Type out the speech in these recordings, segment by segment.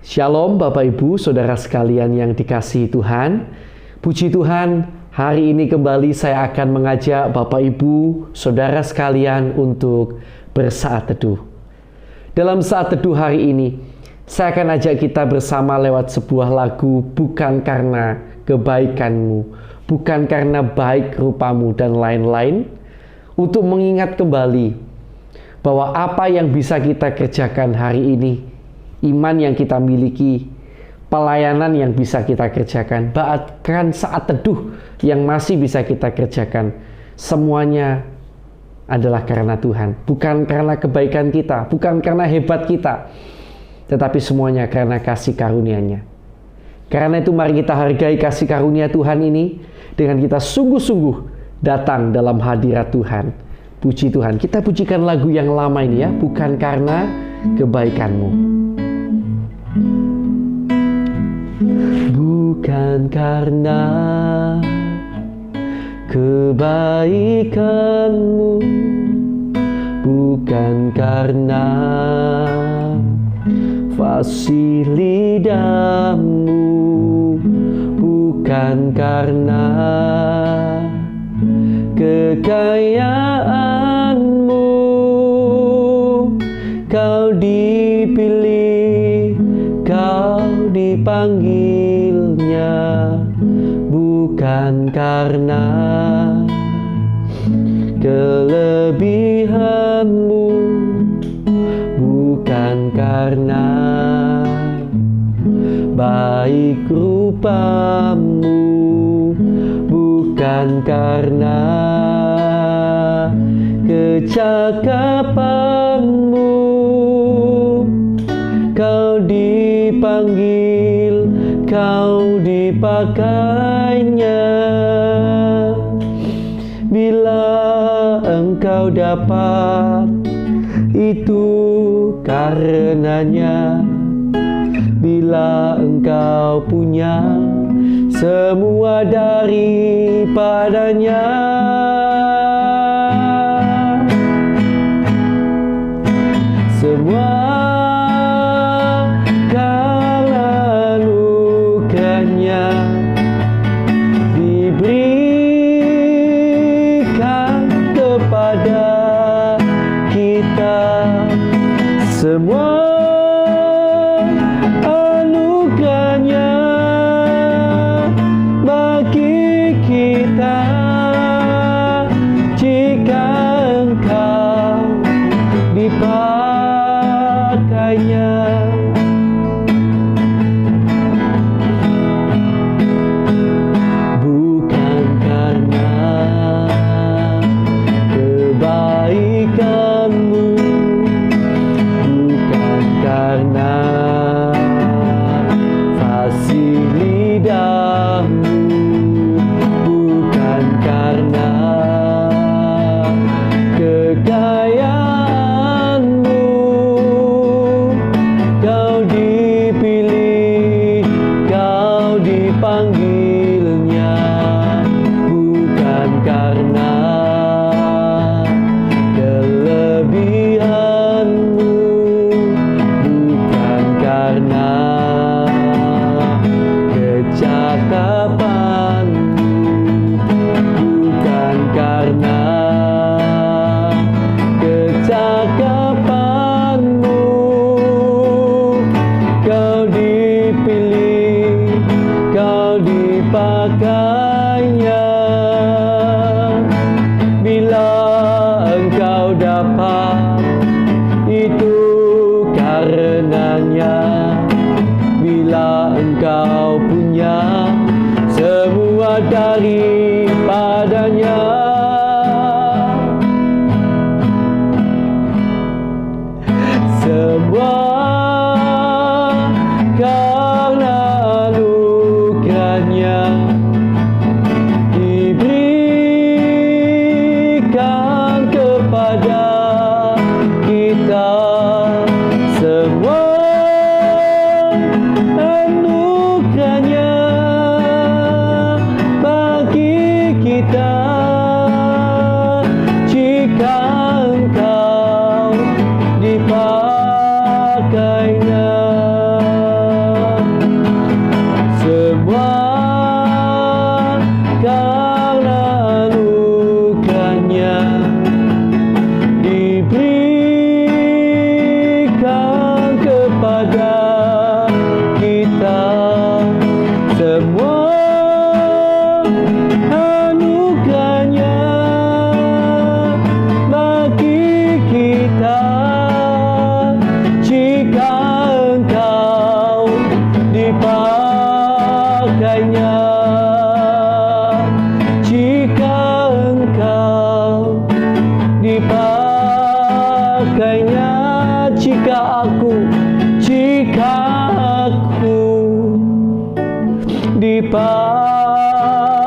Shalom Bapak Ibu, Saudara sekalian yang dikasihi Tuhan. Puji Tuhan, hari ini kembali saya akan mengajak Bapak Ibu, Saudara sekalian untuk bersaat teduh. Dalam saat teduh hari ini, saya akan ajak kita bersama lewat sebuah lagu, bukan karena kebaikanmu, bukan karena baik rupamu dan lain-lain, untuk mengingat kembali bahwa apa yang bisa kita kerjakan hari ini, iman yang kita miliki, pelayanan yang bisa kita kerjakan, bahkan saat teduh yang masih bisa kita kerjakan, semuanya adalah karena Tuhan. Bukan karena kebaikan kita, bukan karena hebat kita, tetapi semuanya karena kasih karunia-Nya. Karena itu mari kita hargai kasih karunia Tuhan ini dengan kita sungguh-sungguh datang dalam hadirat Tuhan. Puji Tuhan, kita pujikan lagu yang lama ini ya, bukan karena kebaikanmu. Bukan karena kebaikanmu, bukan karena fasih lidahmu, bukan karena kekayaanmu, kau dipilih, kau dipanggilnya, bukan karena kelebihanmu, bukan karena baik rupamu, bukan karena kecakapanmu, kau dipanggil, kau dipakainya. Bila engkau dapat, itu karenanya. Bila engkau punya, semua daripadanya. Semua karena anugerahnya diberikan kepada kita. Semua anugerahnya bagi kita, jika engkau dipakainya. Bukan karena kebaikanmu, bukan karena fasih lidahmu, bukan karena kekayaanmu, kau dipilih, kau dipanggilnya, bukan karena kelebihanmu, bukan karena kecakapanmu, bukan karena kecakapanmu, kau dipilih, kau dipakainya. Bila engkau dapat, itu karenanya. Bila engkau punya, semua daripadanya. Semua karena anugerahnya diberikan kepada kita. Semua pakainya.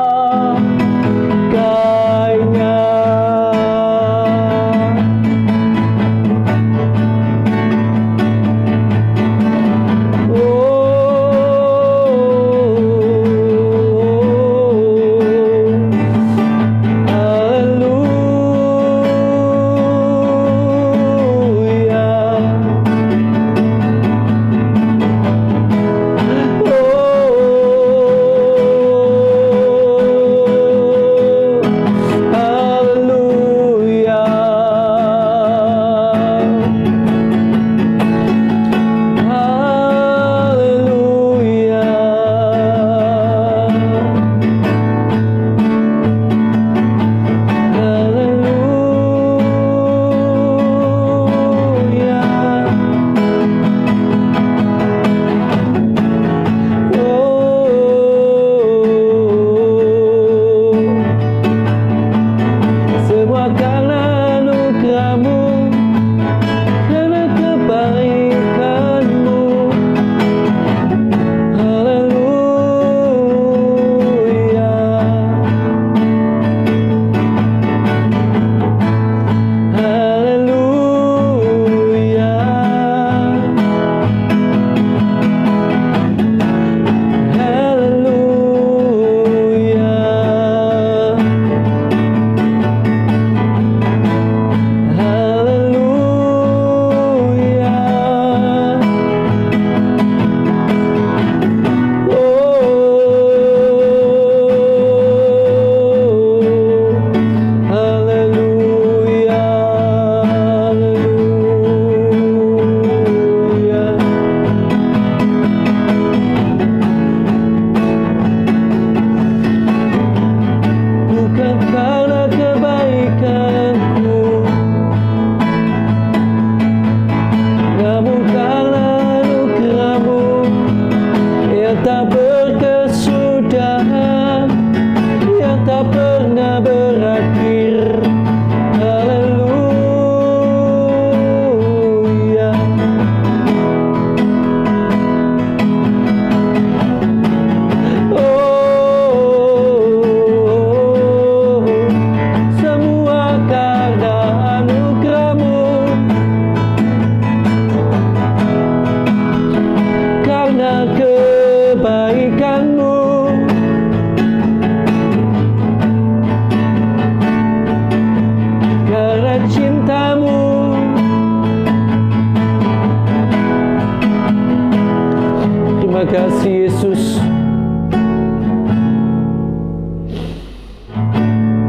kasih Yesus.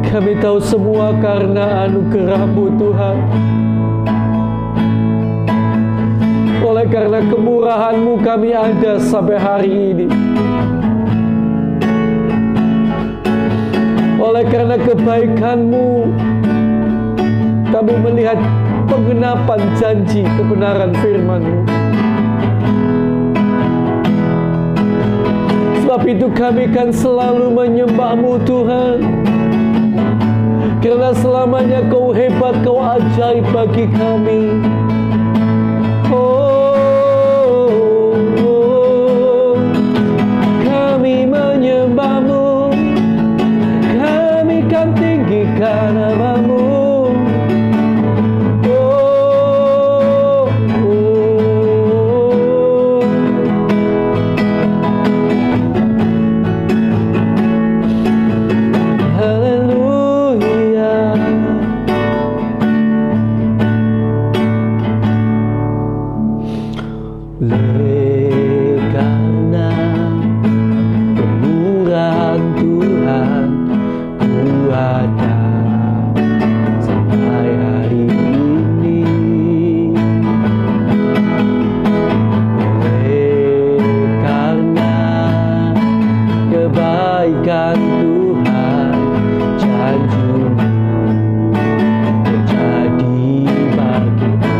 Kami tahu semua karena anugerah-Mu Tuhan. Oleh karena kemurahan-Mu kami ada sampai hari ini. Oleh karena kebaikan-Mu kami melihat penggenapan janji kebenaran firman-Mu. Sebab itu kami kan selalu menyembah-Mu Tuhan. Karena selamanya Kau hebat, Kau ajaib bagi kami. Kami menyembah-Mu, kami kan tinggikan nama-Mu. Karena kemurahan Tuhan ku ada sampai hari ini. Karena kebaikan Tuhan janji-Mu terjadi bagiku.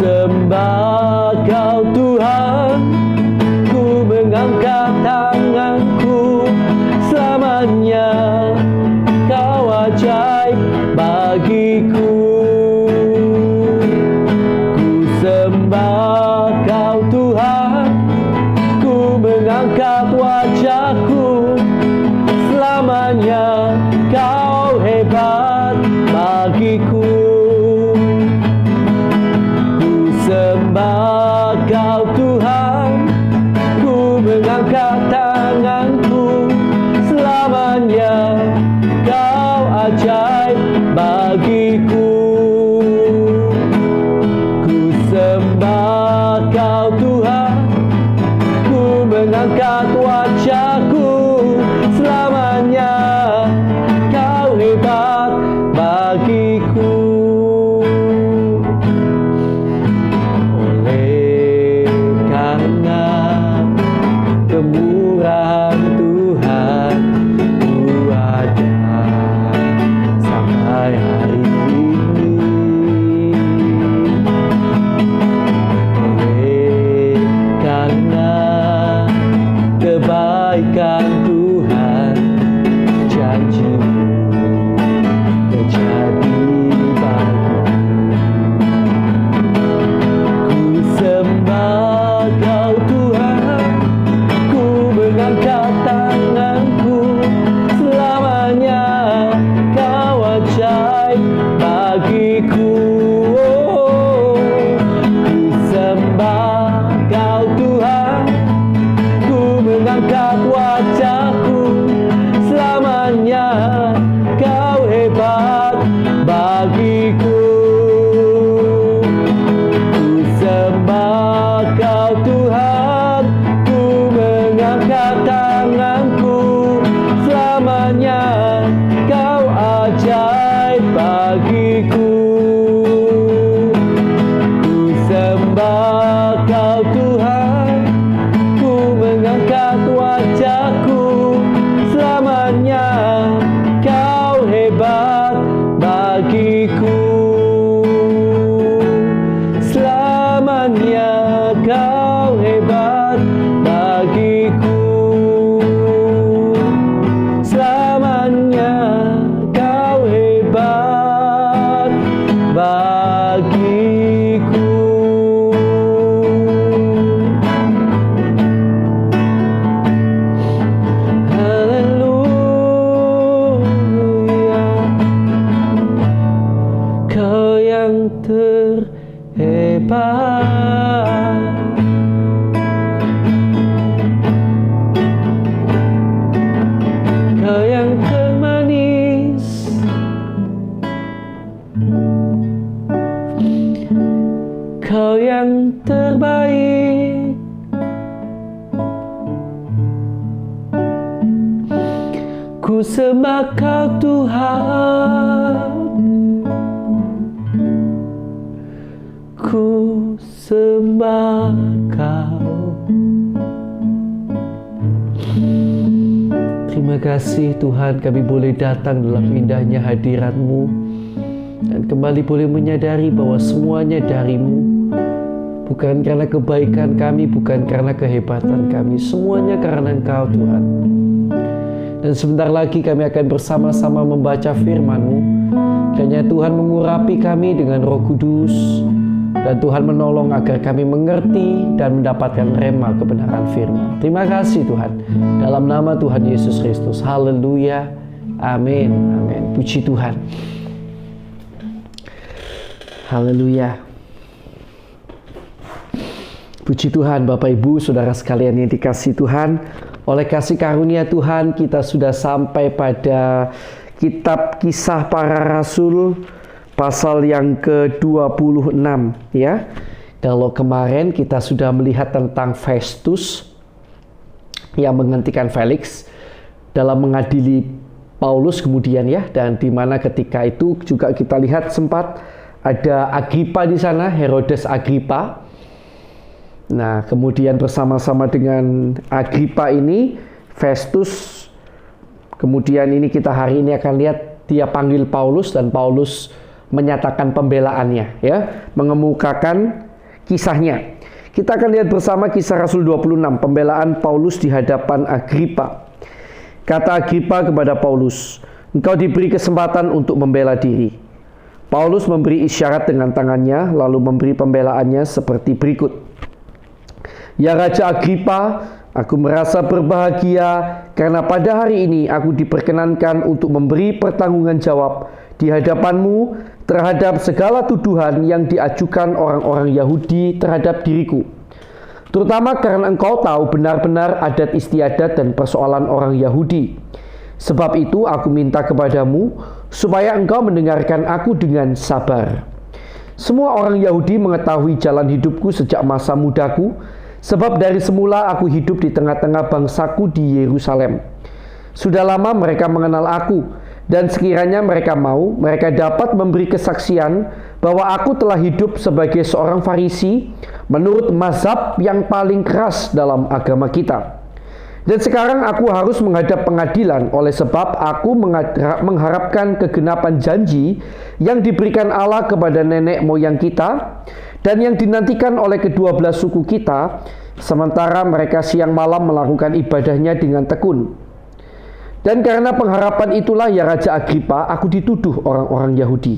Sembah Kau Tuhan, ku mengangkat tanganku, selamanya Kau ajaib bagiku. Ku sembah Kau Tuhan, ku sembah Kau Tuhan, ku mengangkat wajahku selamanya. Kau hebat bagiku. Oleh karena kemurahan Tuhan, ku ada sampai hari ini. Oleh karena kebaikan Tuhan, janji-Mu terjadi bagiku. Ku sembah Kau Tuhan, ku mengangkat tanganku selamanya. Kau ajaib bagiku. Ku sembah Kau Tuhan, ku mengangkat wajahku selamanya. Kau hebat bagiku. Ku sembah Kau Tuhan, ku mengangkat tanganku selamanya. Kau ajaib bagiku. Ku sembah Kau Tuhan, ku mengangkat wajahku selamanya. Kau hebat bagiku. Selamanya Kau hebat bagiku. Selamanya Kau hebat bagiku. Haleluya, Kau yang terhebat. Kau yang termanis, Kau yang terbaik. Ku sembah Kau Tuhan, ku sembah Kau. Terima kasih Tuhan, kami boleh datang dalam indahnya hadirat-Mu dan kembali boleh menyadari bahwa semuanya dari-Mu. Bukan karena kebaikan kami, bukan karena kehebatan kami, semuanya karena Engkau Tuhan. Dan sebentar lagi kami akan bersama-sama membaca firman-Mu. Kiranya Tuhan mengurapi kami dengan Roh Kudus, dan Tuhan menolong agar kami mengerti dan mendapatkan rema kebenaran firman. Terima kasih Tuhan, dalam nama Tuhan Yesus Kristus. Haleluya, amin, amin. Puji Tuhan. Haleluya. Puji Tuhan, Bapak Ibu, Saudara sekalian yang dikasihi Tuhan. Oleh kasih karunia Tuhan, kita sudah sampai pada kitab Kisah Para Rasul pasal yang ke-26 ya. Kalau kemarin kita sudah melihat tentang Festus yang menghentikan Felix dalam mengadili Paulus kemudian ya, dan di mana ketika itu juga kita lihat sempat ada Agripa di sana, Herodes Agripa. Nah, kemudian bersama-sama dengan Agripa ini, Festus, kemudian ini kita hari ini akan lihat dia panggil Paulus dan Paulus menyatakan pembelaannya, ya, mengemukakan kisahnya. Kita akan lihat bersama Kisah Rasul 26, pembelaan Paulus di hadapan Agripa. Kata Agripa kepada Paulus, "Engkau diberi kesempatan untuk membela diri." Paulus memberi isyarat dengan tangannya, lalu memberi pembelaannya seperti berikut. "Ya Raja Agripa, aku merasa berbahagia karena pada hari ini aku diperkenankan untuk memberi pertanggungan jawab di hadapanmu terhadap segala tuduhan yang diajukan orang-orang Yahudi terhadap diriku. Terutama karena engkau tahu benar-benar adat istiadat dan persoalan orang Yahudi. Sebab itu aku minta kepadamu supaya engkau mendengarkan aku dengan sabar. Semua orang Yahudi mengetahui jalan hidupku sejak masa mudaku, sebab dari semula aku hidup di tengah-tengah bangsaku di Yerusalem. Sudah lama mereka mengenal aku, dan sekiranya mereka mau, mereka dapat memberi kesaksian bahwa aku telah hidup sebagai seorang Farisi menurut mazhab yang paling keras dalam agama kita. Dan sekarang aku harus menghadap pengadilan oleh sebab aku mengharapkan kegenapan janji yang diberikan Allah kepada nenek moyang kita dan yang dinantikan oleh kedua belah suku kita, sementara mereka siang malam melakukan ibadahnya dengan tekun. Dan karena pengharapan itulah ya Raja Agripa, aku dituduh orang-orang Yahudi.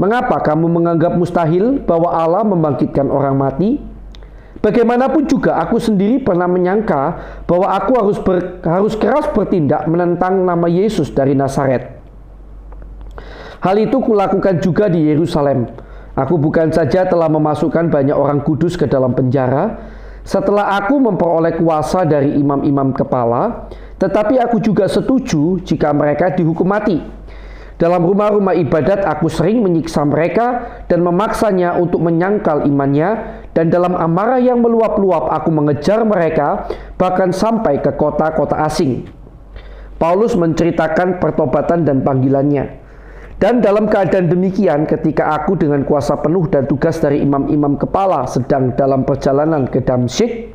Mengapa kamu menganggap mustahil bahwa Allah membangkitkan orang mati? Bagaimanapun juga aku sendiri pernah menyangka bahwa aku harus keras bertindak menentang nama Yesus dari Nazaret. Hal itu kulakukan juga di Yerusalem. Aku bukan saja telah memasukkan banyak orang kudus ke dalam penjara, setelah aku memperoleh kuasa dari imam-imam kepala, tetapi aku juga setuju jika mereka dihukum mati. Dalam rumah-rumah ibadat aku sering menyiksa mereka dan memaksanya untuk menyangkal imannya, dan dalam amarah yang meluap-luap aku mengejar mereka bahkan sampai ke kota-kota asing. Paulus menceritakan pertobatan dan panggilannya. Dan dalam keadaan demikian, ketika aku dengan kuasa penuh dan tugas dari imam-imam kepala sedang dalam perjalanan ke Damsyik,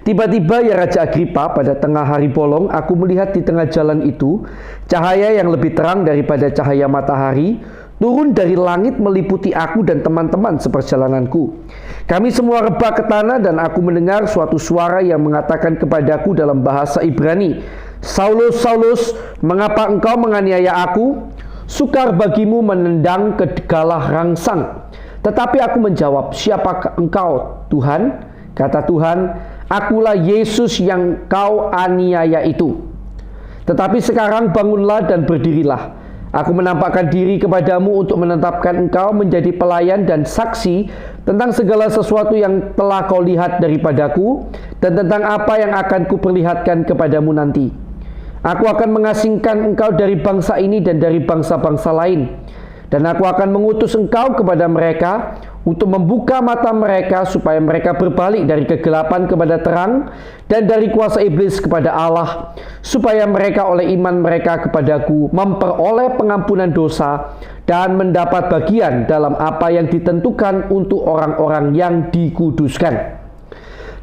tiba-tiba ya Raja Agripa, pada tengah hari bolong aku melihat di tengah jalan itu cahaya yang lebih terang daripada cahaya matahari turun dari langit meliputi aku dan teman-teman seperjalananku. Kami semua rebah ke tanah dan aku mendengar suatu suara yang mengatakan kepadaku dalam bahasa Ibrani, "Saulus, Saulus, mengapa engkau menganiaya aku? Sukar bagimu menendang ke galah rangsang." Tetapi aku menjawab, "Siapakah engkau, Tuhan?" Kata Tuhan, "Akulah Yesus yang kau aniaya itu. Tetapi sekarang bangunlah dan berdirilah. Aku menampakkan diri kepadamu untuk menetapkan engkau menjadi pelayan dan saksi tentang segala sesuatu yang telah kau lihat daripadaku dan tentang apa yang akan kuperlihatkan kepadamu nanti. Aku akan mengasingkan engkau dari bangsa ini dan dari bangsa-bangsa lain. Dan aku akan mengutus engkau kepada mereka untuk membuka mata mereka supaya mereka berbalik dari kegelapan kepada terang dan dari kuasa iblis kepada Allah, supaya mereka oleh iman mereka kepadaku memperoleh pengampunan dosa dan mendapat bagian dalam apa yang ditentukan untuk orang-orang yang dikuduskan."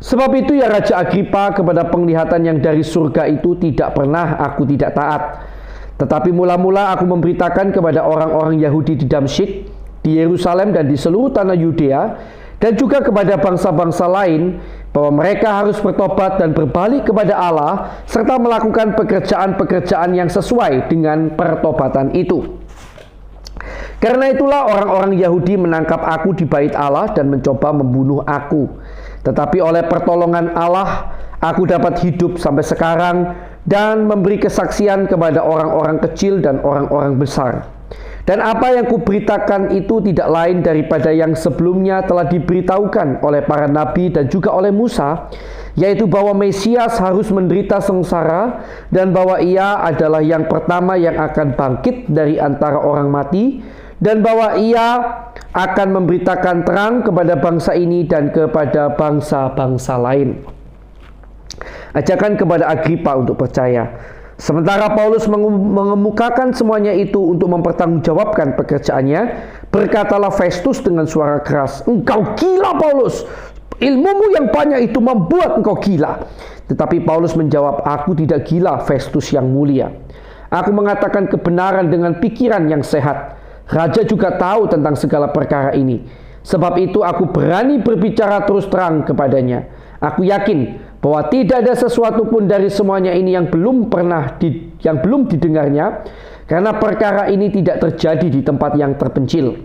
Sebab itu ya Raja Agripa, kepada penglihatan yang dari surga itu tidak pernah aku tidak taat. Tetapi mula-mula aku memberitakan kepada orang-orang Yahudi di Damsyik, di Yerusalem dan di seluruh tanah Yudea, dan juga kepada bangsa-bangsa lain, bahwa mereka harus bertobat dan berbalik kepada Allah, serta melakukan pekerjaan-pekerjaan yang sesuai dengan pertobatan itu. Karena itulah orang-orang Yahudi menangkap aku di bait Allah dan mencoba membunuh aku. Tetapi oleh pertolongan Allah, aku dapat hidup sampai sekarang dan memberi kesaksian kepada orang-orang kecil dan orang-orang besar. Dan apa yang kuberitakan itu tidak lain daripada yang sebelumnya telah diberitahukan oleh para nabi dan juga oleh Musa, yaitu bahwa Mesias harus menderita sengsara dan bahwa ia adalah yang pertama yang akan bangkit dari antara orang mati, dan bahwa ia akan memberitakan terang kepada bangsa ini dan kepada bangsa-bangsa lain. Ajakan kepada Agripa untuk percaya. Sementara Paulus mengemukakan semuanya itu untuk mempertanggungjawabkan pekerjaannya, berkatalah Festus dengan suara keras, "Engkau gila, Paulus! Ilmumu yang banyak itu membuat engkau gila." Tetapi Paulus menjawab, "Aku tidak gila, Festus yang mulia. Aku mengatakan kebenaran dengan pikiran yang sehat. Raja juga tahu tentang segala perkara ini. Sebab itu aku berani berbicara terus terang kepadanya. Aku yakin bahwa tidak ada sesuatu pun dari semuanya ini yang belum didengarnya, karena perkara ini tidak terjadi di tempat yang terpencil.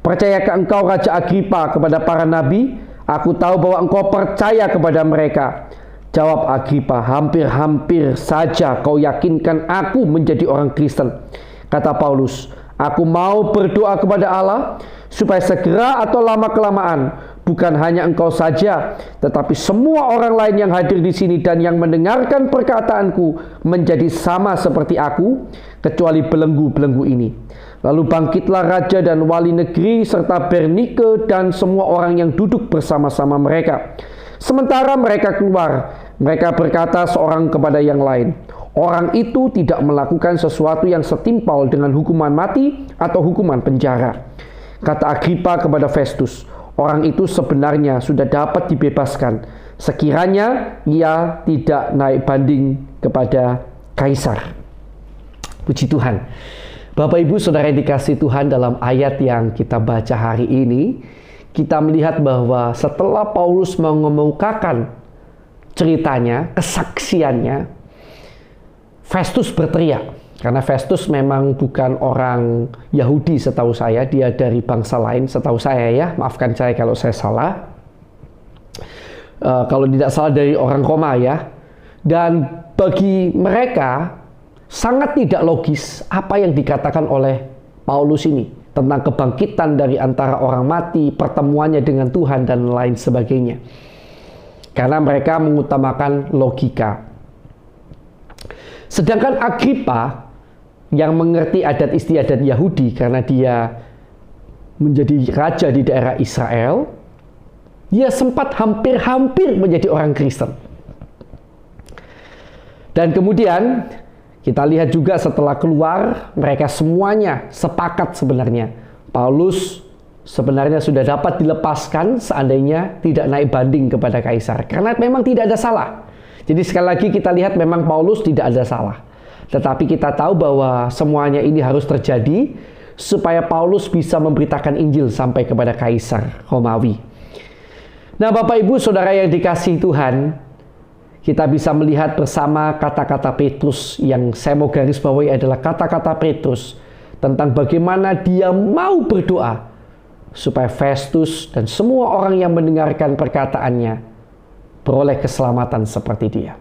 Percayakah engkau, Raja Agripa, kepada para nabi? Aku tahu bahwa engkau percaya kepada mereka." Jawab Agripa, "Hampir-hampir saja kau yakinkan aku menjadi orang Kristen." Kata Paulus, "Aku mau berdoa kepada Allah supaya segera atau lama-kelamaan bukan hanya engkau saja, tetapi semua orang lain yang hadir di sini dan yang mendengarkan perkataanku menjadi sama seperti aku, kecuali belenggu-belenggu ini. Lalu bangkitlah raja dan wali negeri serta Bernike dan semua orang yang duduk bersama-sama mereka. Sementara mereka keluar, mereka berkata seorang kepada yang lain, orang itu tidak melakukan sesuatu yang setimpal dengan hukuman mati atau hukuman penjara. Kata Agripa kepada Festus, orang itu sebenarnya sudah dapat dibebaskan, sekiranya ia tidak naik banding kepada Kaisar. Puji Tuhan. Bapak Ibu Saudara yang dikasihi Tuhan, dalam ayat yang kita baca hari ini, kita melihat bahwa setelah Paulus mengemukakan ceritanya, kesaksiannya, Festus berteriak. Karena Festus memang bukan orang Yahudi setahu saya, dia dari bangsa lain setahu saya ya, maafkan saya kalau saya salah. Kalau tidak salah dari orang Roma ya. Dan bagi mereka sangat tidak logis apa yang dikatakan oleh Paulus ini tentang kebangkitan dari antara orang mati, pertemuannya dengan Tuhan dan lain sebagainya. Karena mereka mengutamakan logika. Sedangkan Agripa yang mengerti adat istiadat Yahudi karena dia menjadi raja di daerah Israel, dia sempat hampir menjadi orang Kristen. Dan kemudian kita lihat juga setelah keluar, mereka semuanya sepakat sebenarnya. Paulus sebenarnya sudah dapat dilepaskan seandainya tidak naik banding kepada Kaisar. Karena memang tidak ada salah. Jadi sekali lagi kita lihat memang Paulus tidak ada salah. Tetapi kita tahu bahwa semuanya ini harus terjadi supaya Paulus bisa memberitakan Injil sampai kepada Kaisar Romawi. Nah Bapak Ibu Saudara yang dikasihi Tuhan, kita bisa melihat bersama kata-kata Petrus yang saya mau garis bawahi adalah kata-kata Petrus tentang bagaimana dia mau berdoa supaya Festus dan semua orang yang mendengarkan perkataannya beroleh keselamatan seperti dia.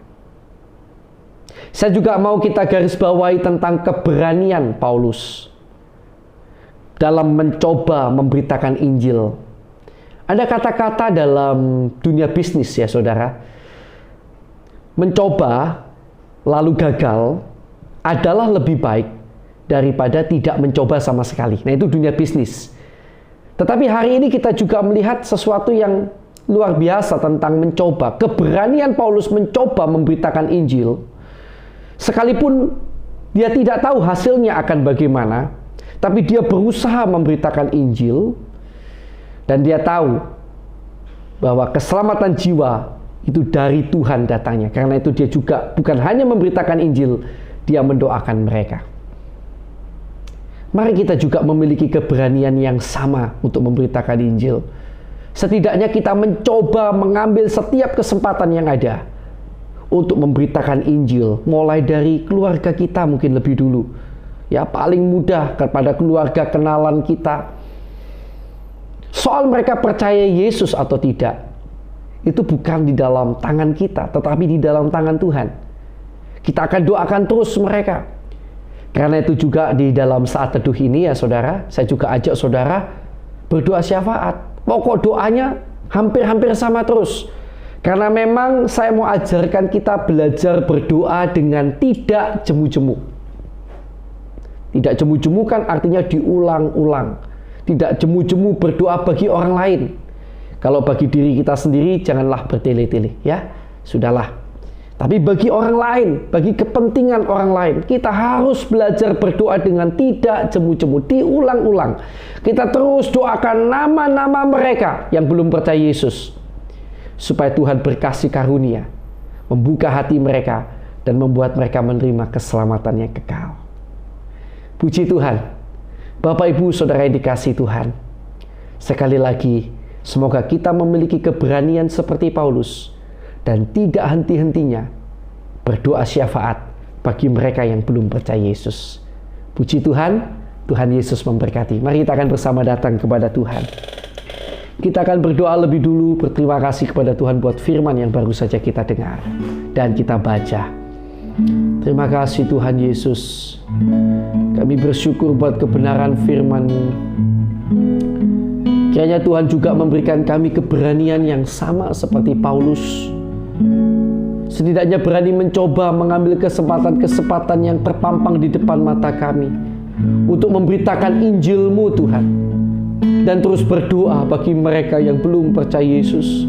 Saya juga mau kita garis bawahi tentang keberanian Paulus dalam mencoba memberitakan Injil. Ada kata-kata dalam dunia bisnis ya saudara, mencoba lalu gagal adalah lebih baik daripada tidak mencoba sama sekali. Nah itu dunia bisnis. Tetapi hari ini kita juga melihat sesuatu yang luar biasa tentang mencoba. Keberanian Paulus mencoba memberitakan Injil, sekalipun dia tidak tahu hasilnya akan bagaimana, tapi dia berusaha memberitakan Injil, dan dia tahu bahwa keselamatan jiwa itu dari Tuhan datangnya. Karena itu dia juga bukan hanya memberitakan Injil, dia mendoakan mereka. Mari kita juga memiliki keberanian yang sama untuk memberitakan Injil. Setidaknya kita mencoba mengambil setiap kesempatan yang ada untuk memberitakan Injil. Mulai dari keluarga kita mungkin lebih dulu. Ya paling mudah kepada keluarga kenalan kita. Soal mereka percaya Yesus atau tidak, itu bukan di dalam tangan kita, tetapi di dalam tangan Tuhan. Kita akan doakan terus mereka. Karena itu juga di dalam saat teduh ini ya saudara, saya juga ajak saudara berdoa syafaat. Pokok doanya hampir-hampir sama terus. Karena memang saya mau ajarkan kita belajar berdoa dengan tidak jemu-jemu. Tidak jemu-jemu kan artinya diulang-ulang. Tidak jemu-jemu berdoa bagi orang lain. Kalau bagi diri kita sendiri, janganlah bertele-tele, ya. Sudahlah. Tapi bagi orang lain, bagi kepentingan orang lain, kita harus belajar berdoa dengan tidak jemu-jemu, diulang-ulang. Kita terus doakan nama-nama mereka yang belum percaya Yesus, supaya Tuhan berkasih karunia, membuka hati mereka, dan membuat mereka menerima keselamatan yang kekal. Puji Tuhan. Bapak Ibu Saudara yang dikasihi Tuhan, sekali lagi, semoga kita memiliki keberanian seperti Paulus dan tidak henti-hentinya berdoa syafaat bagi mereka yang belum percaya Yesus. Puji Tuhan, Tuhan Yesus memberkati. Mari kita akan bersama datang kepada Tuhan. Kita akan berdoa lebih dulu, berterima kasih kepada Tuhan buat firman yang baru saja kita dengar dan kita baca. Terima kasih Tuhan Yesus. Kami bersyukur buat kebenaran firman-Mu. Kiranya Tuhan juga memberikan kami keberanian yang sama seperti Paulus. Setidaknya berani mencoba mengambil kesempatan-kesempatan yang terpampang di depan mata kami. untuk memberitakan Injil-Mu Tuhan. Dan terus berdoa bagi mereka yang belum percaya Yesus,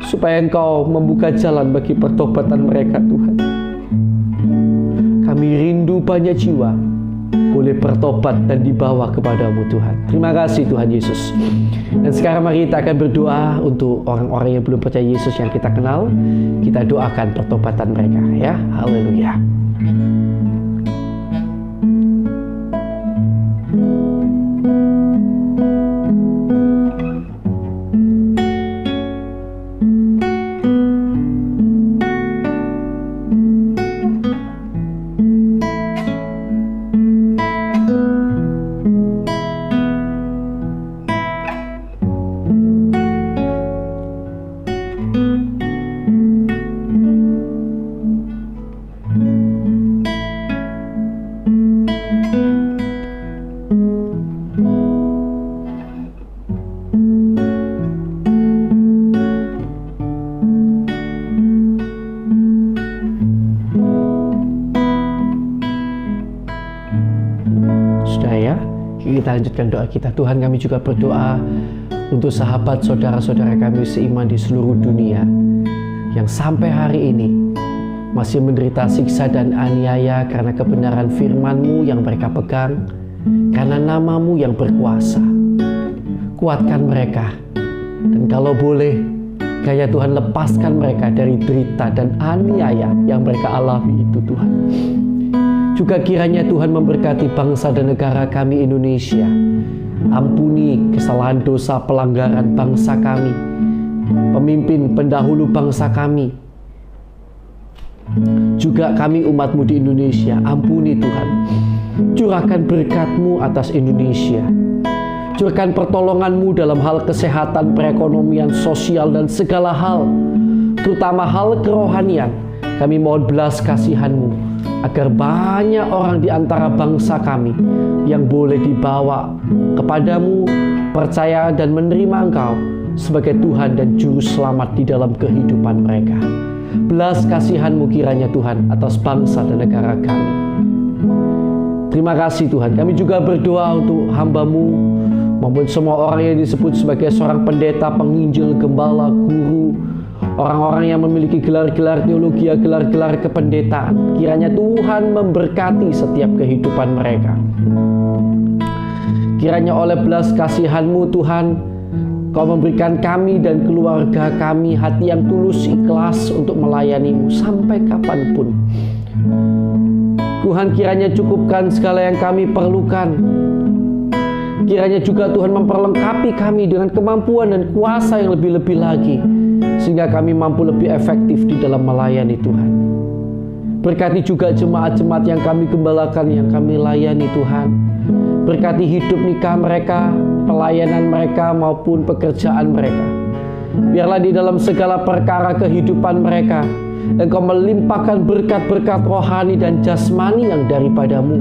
supaya Engkau membuka jalan bagi pertobatan mereka Tuhan. Kami rindu banyak jiwa boleh bertobat dan dibawa kepadamu Tuhan. Terima kasih Tuhan Yesus. Dan sekarang mari kita akan berdoa untuk orang-orang yang belum percaya Yesus yang kita kenal. Kita doakan pertobatan mereka ya. Haleluya. Kita lanjutkan doa kita. Tuhan, kami juga berdoa untuk sahabat saudara-saudara kami seiman di seluruh dunia yang sampai hari ini masih menderita siksa dan aniaya karena kebenaran firman-Mu yang mereka pegang, karena nama-Mu yang berkuasa. Kuatkan mereka, dan kalau boleh, ya Tuhan, lepaskan mereka dari derita dan aniaya yang mereka alami itu Tuhan. Juga kiranya Tuhan memberkati bangsa dan negara kami Indonesia. Ampuni kesalahan dosa pelanggaran bangsa kami, pemimpin pendahulu bangsa kami, juga kami umat-Mu di Indonesia. Ampuni Tuhan. Curahkan berkat-Mu atas Indonesia. Curahkan pertolongan-Mu dalam hal kesehatan, perekonomian, sosial, dan segala hal, terutama hal kerohanian. Kami mohon belas kasihan-Mu agar banyak orang di antara bangsa kami yang boleh dibawa kepadamu, percaya dan menerima Engkau sebagai Tuhan dan Juru Selamat di dalam kehidupan mereka. Belas kasihan-Mu kiranya Tuhan atas bangsa dan negara kami. Terima kasih Tuhan. Kami juga berdoa untuk hamba-Mu maupun semua orang yang disebut sebagai seorang pendeta, penginjil, gembala, guru, orang-orang yang memiliki gelar-gelar teologi, gelar-gelar kependetaan. Kiranya Tuhan memberkati setiap kehidupan mereka. Kiranya oleh belas kasihan-Mu Tuhan, Kau memberikan kami dan keluarga kami hati yang tulus, ikhlas untuk melayani-Mu sampai kapanpun. Tuhan, kiranya cukupkan segala yang kami perlukan. Kiranya juga Tuhan memperlengkapi kami dengan kemampuan dan kuasa yang lebih-lebih lagi, sehingga kami mampu lebih efektif di dalam melayani Tuhan. Berkati juga jemaat-jemaat yang kami gembalakan, yang kami layani Tuhan. Berkati hidup nikah mereka, pelayanan mereka maupun pekerjaan mereka. Biarlah di dalam segala perkara kehidupan mereka, Engkau melimpahkan berkat-berkat rohani dan jasmani yang daripada-Mu.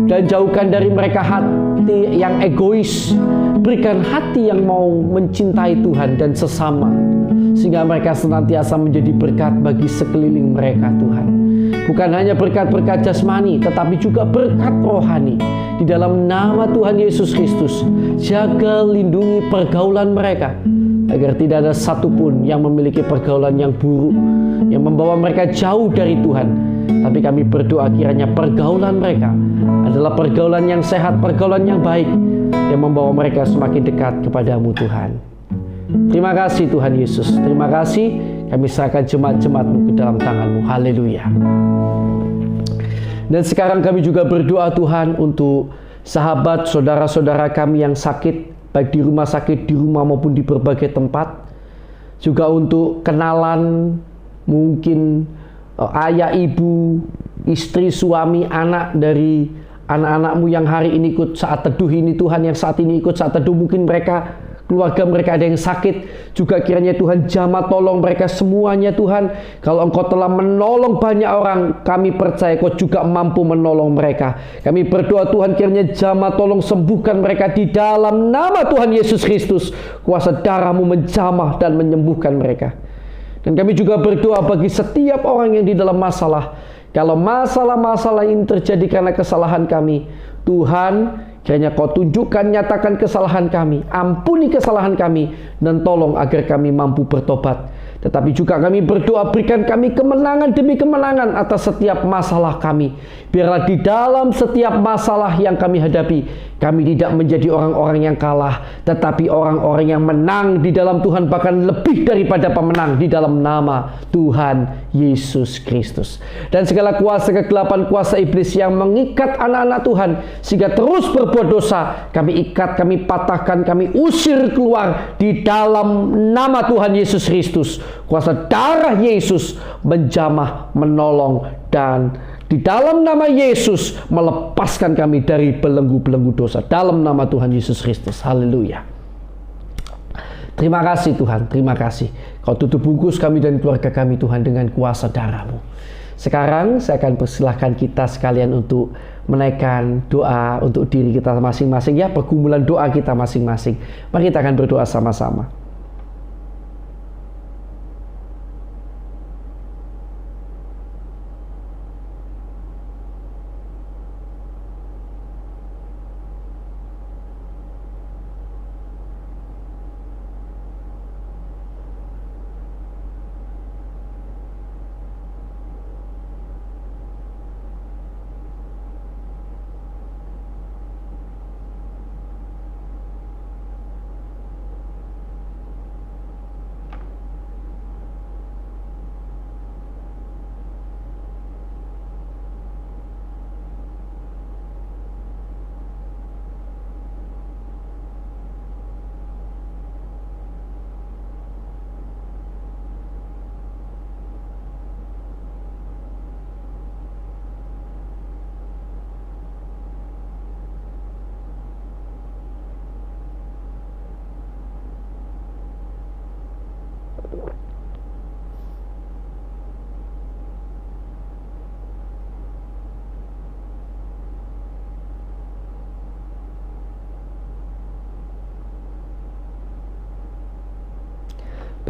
Dan jauhkan dari mereka hati yang egois. Berikan hati yang mau mencintai Tuhan dan sesama, sehingga mereka senantiasa menjadi berkat bagi sekeliling mereka Tuhan. Bukan hanya berkat-berkat jasmani, tetapi juga berkat rohani. Di dalam nama Tuhan Yesus Kristus, jaga lindungi pergaulan mereka, agar tidak ada satupun yang memiliki pergaulan yang buruk, yang membawa mereka jauh dari Tuhan. Tapi kami berdoa kiranya pergaulan mereka adalah pergaulan yang sehat, pergaulan yang baik, yang membawa mereka semakin dekat kepadamu Tuhan. Terima kasih Tuhan Yesus. Terima kasih, kami serahkan jemaat-jemaat-Mu ke dalam tangan-Mu. Haleluya. Dan sekarang kami juga berdoa Tuhan untuk sahabat, saudara-saudara kami yang sakit, baik di rumah sakit, di rumah maupun di berbagai tempat. Juga untuk kenalan, mungkin ayah, ibu, istri, suami, anak dari anak-anak-Mu yang hari ini ikut saat teduh ini Tuhan, yang saat ini ikut saat teduh, mungkin mereka, keluarga mereka ada yang sakit. Juga kiranya Tuhan jamah tolong mereka semuanya Tuhan. Kalau Engkau telah menolong banyak orang, kami percaya Kau juga mampu menolong mereka. Kami berdoa Tuhan, kiranya jamah tolong sembuhkan mereka di dalam nama Tuhan Yesus Kristus. Kuasa darah-Mu menjamah dan menyembuhkan mereka. Dan kami juga berdoa bagi setiap orang yang di dalam masalah. Kalau masalah-masalah ini terjadi karena kesalahan kami, Tuhan, kiranya Kau tunjukkan, nyatakan kesalahan kami, ampuni kesalahan kami, dan tolong agar kami mampu bertobat. Tetapi juga kami berdoa, berikan kami kemenangan demi kemenangan atas setiap masalah kami. Biarlah di dalam setiap masalah yang kami hadapi, kami tidak menjadi orang-orang yang kalah, tetapi orang-orang yang menang di dalam Tuhan, bahkan lebih daripada pemenang di dalam nama Tuhan Yesus Kristus. Dan segala kuasa kegelapan, kuasa iblis yang mengikat anak-anak Tuhan sehingga terus berbuat dosa, kami ikat, kami patahkan, kami usir keluar di dalam nama Tuhan Yesus Kristus. Kuasa darah Yesus menjamah, menolong, dan di dalam nama Yesus melepaskan kami dari belenggu-belenggu dosa. Dalam nama Tuhan Yesus Kristus. Haleluya. Terima kasih Tuhan, terima kasih. Kau tutup bungkus kami dan keluarga kami Tuhan dengan kuasa darah-Mu. Sekarang saya akan persilahkan kita sekalian untuk menaikkan doa untuk diri kita masing-masing, ya, pergumulan doa kita masing-masing. Mari kita akan berdoa sama-sama.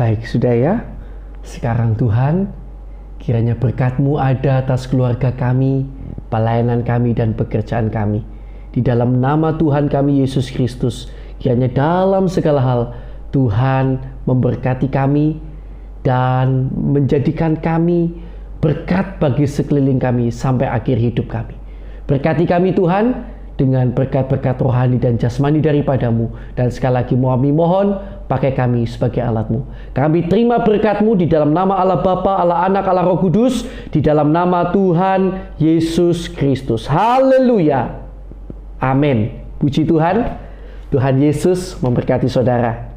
Baik, sudah ya. Sekarang Tuhan, kiranya berkat-Mu ada atas keluarga kami, pelayanan kami, dan pekerjaan kami. Di dalam nama Tuhan kami Yesus Kristus, kiranya dalam segala hal Tuhan memberkati kami dan menjadikan kami berkat bagi sekeliling kami sampai akhir hidup kami. Berkati kami Tuhan dengan berkat-berkat rohani dan jasmani daripada-Mu. Dan sekali lagi kami mohon, pakai kami sebagai alat-Mu. Kami terima berkat-Mu di dalam nama Allah Bapa, Allah Anak, Allah Roh Kudus, di dalam nama Tuhan Yesus Kristus. Haleluya. Amin. Puji Tuhan. Tuhan Yesus memberkati saudara.